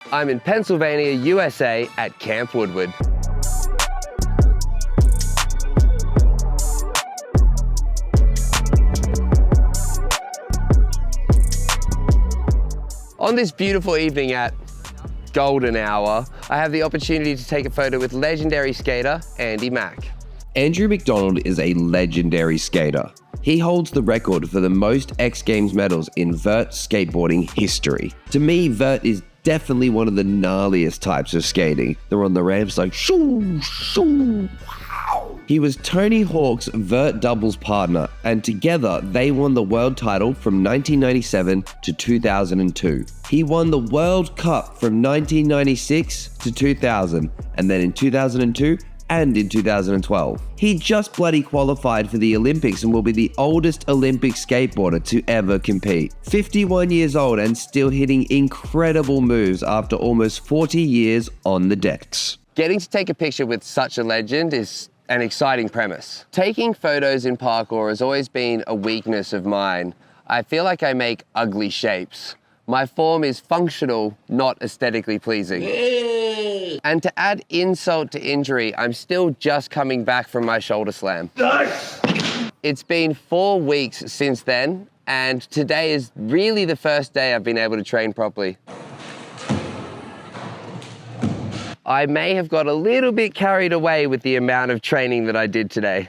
I'm in Pennsylvania, USA at Camp Woodward. On this beautiful evening at golden hour, I have the opportunity to take a photo with legendary skater Andy Mack. Andrew MacDonald is a legendary skater. He holds the record for the most X Games medals in vert skateboarding history. To me, vert is definitely one of the gnarliest types of skating. They're on the ramps like shoo, shoo, wow. He was Tony Hawk's vert doubles partner, and together they won the world title from 1997 to 2002. He won the World Cup from 1996 to 2000, and then in 2002 and in 2012. He just bloody qualified for the Olympics and will be the oldest Olympic skateboarder to ever compete. 51 years old and still hitting incredible moves after almost 40 years on the decks. Getting to take a picture with such a legend is an exciting premise. Taking photos in parkour has always been a weakness of mine. I feel like I make ugly shapes. My form is functional, not aesthetically pleasing. And to add insult to injury, I'm still just coming back from my shoulder slam. It's been 4 weeks since then, and today is really the first day I've been able to train properly. I may have got a little bit carried away with the amount of training that I did today.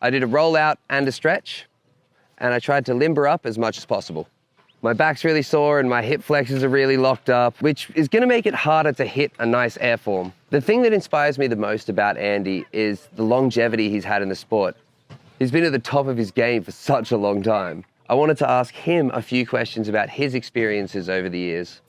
I did a rollout and a stretch, and I tried to limber up as much as possible. My back's really sore and my hip flexors are really locked up, which is gonna make it harder to hit a nice air form. The thing that inspires me the most about Andy is the longevity he's had in the sport. He's been at the top of his game for such a long time. I wanted to ask him a few questions about his experiences over the years.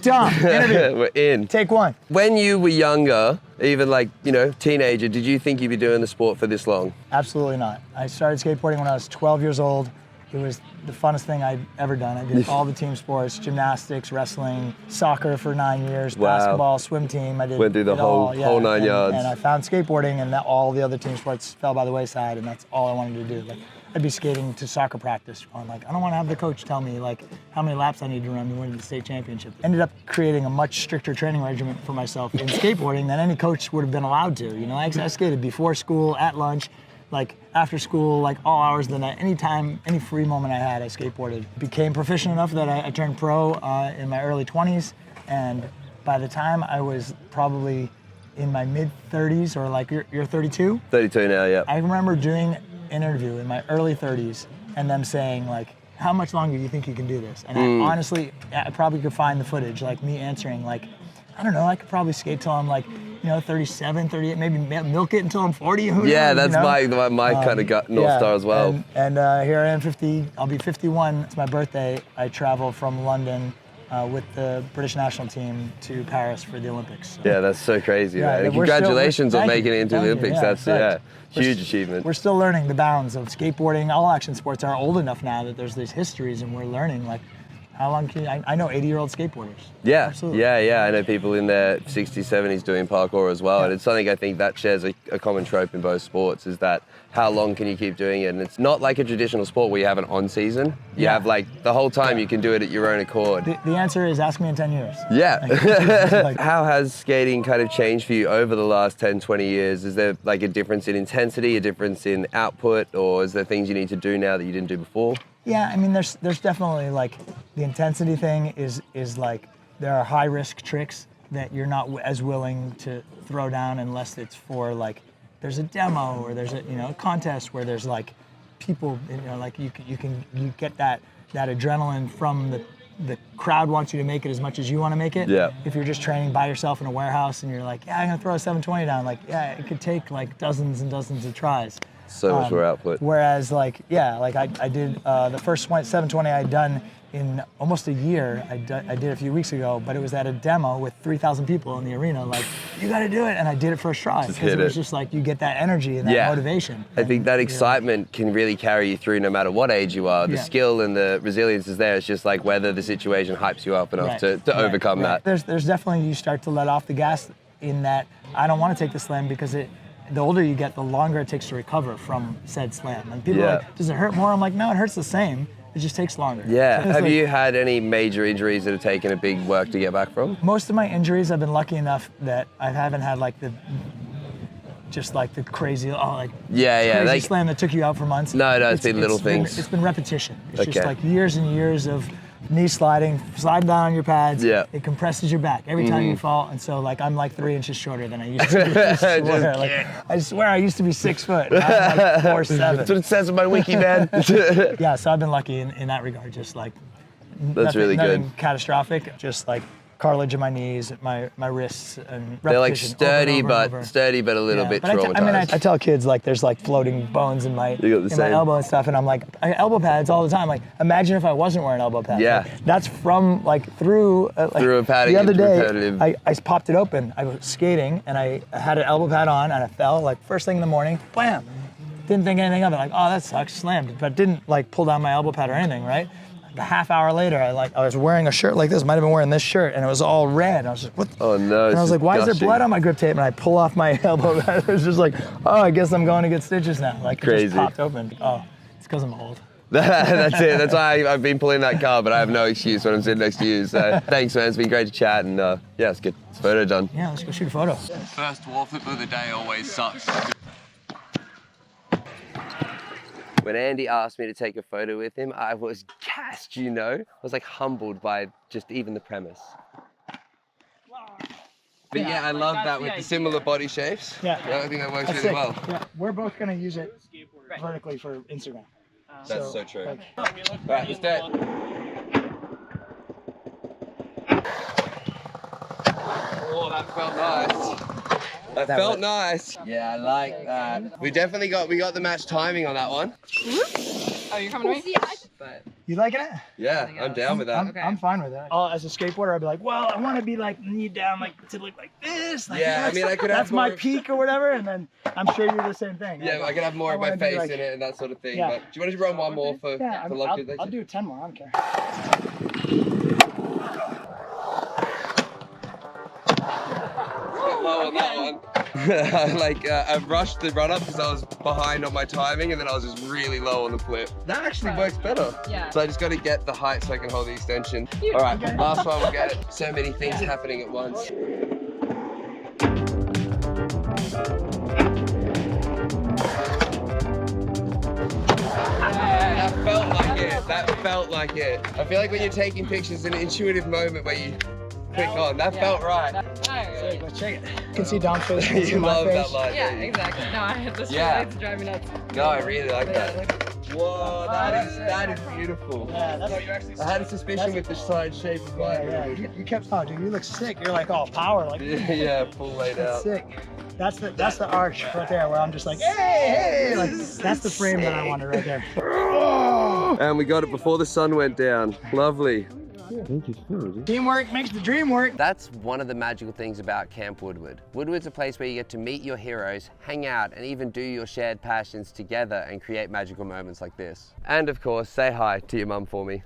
Done. Interview. We're in. Take one. When you were younger, even like, teenager, did you think you'd be doing the sport for this long? Absolutely not. I started skateboarding when I was 12 years old. It was the funnest thing I'd ever done. I did all the team sports, gymnastics, wrestling, soccer for 9 years, Wow. Basketball, swim team. I did Went through the whole 9 yards. And I found skateboarding, and all the other team sports fell by the wayside, and that's all I wanted to do. Like, I'd be skating to soccer practice. I don't want to have the coach tell me how many laps I need to run to win the state championship. Ended up creating a much stricter training regimen for myself in skateboarding than any coach would have been allowed to. I skated before school, at lunch, after school, all hours of the night. Anytime, any free moment I had, I skateboarded. Became proficient enough that I turned pro in my early 20s, and by the time I was probably in my mid-30s, or you're 32? 32 now, yeah. I remember doing an interview in my early 30s and them saying, how much longer do you think you can do this? And I honestly, I probably could find the footage, me answering, I don't know, I could probably skate till I'm 37, 38, maybe milk it until I'm 40. Who knows, that's my kind of gut North Star as well. And here I am, I'll be 51. It's my birthday. I travel from London with the British national team to Paris for the Olympics. So. Yeah, that's so crazy, man. And congratulations on making it into the Olympics. That's huge achievement. We're still learning the bounds of skateboarding. All action sports are old enough now that there's these histories, and we're learning how long can I know 80-year-old skateboarders. Yeah, absolutely. Yeah. I know people in their 60s, 70s doing parkour as well. And it's something I think that shares a common trope in both sports, is that how long can you keep doing it? And it's not like a traditional sport where you have an on season. You have the whole time you can do it at your own accord. The answer is ask me in 10 years. Yeah. How has skating kind of changed for you over the last 10, 20 years? Is there a difference in intensity, a difference in output, or is there things you need to do now that you didn't do before? Yeah, I mean, there's definitely the intensity thing is there are high risk tricks that you're not as willing to throw down unless it's for there's a demo or there's a contest where there's people, you get that adrenaline from the crowd wants you to make it as much as you want to make it. Yeah. If you're just training by yourself in a warehouse and you're I'm gonna throw a 720 down, it could take dozens and dozens of tries. So much more output. Whereas I did the first 720 I'd done in almost a year. I did a few weeks ago, but it was at a demo with 3,000 people in the arena. You got to do it, and I did it first try because it was just you get that energy and that motivation. I think that excitement can really carry you through no matter what age you are. The skill and the resilience is there. It's just whether the situation hypes you up enough to overcome that. There's definitely, you start to let off the gas in that I don't want to take the slam because the older you get, the longer it takes to recover from said slam. And people are does it hurt more? I'm no, it hurts the same. It just takes longer. Yeah. It's Have like- you had any major injuries that have taken a big work to get back from? Most of my injuries, I've been lucky enough that I haven't had like the crazy, Yeah, crazy slam that took you out for months. No, it's been little things. It's been repetition. It's just Okay. like years and years of knee sliding down on your pads. Yeah. It compresses your back every time you fall, and so like I'm like 3 inches shorter than I used to be. I swear I used to be 6 foot. Now I'm like 4'7". That's what it says on my wiki, man. Yeah, so I've been lucky in that regard. Just like That's really good. nothing catastrophic. Just like cartilage in my knees, my wrists, and They're like repetition over and sturdy, over. but a little bit but traumatized. I tell kids like there's like floating bones in my You got the same. elbow and stuff, and I'm like, I elbow pads all the time. Like, imagine if I wasn't wearing elbow pads. Yeah. Like, that's from like through Through a padding The other into day, repetitive. I popped it open. I was skating and I had an elbow pad on and I fell like first thing in the morning. Bam! Didn't think anything of it. Like, oh, that sucks. Slammed, but didn't like pull down my elbow pad or anything, right? A half hour later, I was wearing a shirt like this. Might have been wearing this shirt, and it was all red. I was just, what? Oh no! And I was like, why is there gushing. blood on my grip tape? And I pull off my elbow pad. It was just like, oh, I guess I'm going to get stitches now. Like, it Crazy. just popped open. Oh, it's because I'm old. That's it. That's why I've been pulling that car, but I have no excuse when I'm sitting next to you. So thanks, man. It's been great to chat, and yeah, let's get this photo done. Yeah, let's go shoot a photo. First wall flip of the day always sucks. When Andy asked me to take a photo with him, I was gassed, you know? I was like humbled by just even the premise. But yeah, I love that with the similar body shapes. Yeah. I think that works That's really sick. well. Yeah, we're both gonna use it vertically for Instagram. That's so true. like- Right, let's do it. Oh, that felt nice. That felt nice. Yeah, I like that. We definitely got the match timing on that one. Oh, you're coming to me? You liking it? Yeah, I'm down with that. I'm fine with that. As a skateboarder, I'd be like, well, I want to be like knee down, like to look like this. Like, Yeah, I mean, I could have that's my more- peak or whatever, and then I'm sure you're the same thing. Yeah, I could have more of my wanna be face like- in it and that sort of thing. Yeah. But do you want to run one more for luck? I'll do 10 more. I don't care. Low on that one. I rushed the run up because I was behind on my timing, and then I was just really low on the flip. That actually works better. Yeah. So I just got to get the height so I can hold the extension. All right, last one we'll get it. So many things happening at once. That felt like it. That felt like it. I feel like when you're taking pictures, an intuitive moment where you click on. That felt right. Let's check it. You can see Dom's face. You can see You my love face. that light. Yeah, don't you? exactly. No, this Yeah. lights drive me nuts. No, I really like that. Whoa, that is beautiful. Yeah, that's, I had a suspicion with the side shape of mine. yeah. You kept, oh, dude, you look sick. You're like all power, like. Yeah, full laid That's out. sick. That's the arch right there where I'm just like, hey, like that's the frame that I wanted right there. And we got it before the sun went down. Lovely. Teamwork makes the dream work. That's one of the magical things about Camp Woodward. Woodward's a place where you get to meet your heroes, hang out, and even do your shared passions together and create magical moments like this. And of course, say hi to your mum for me.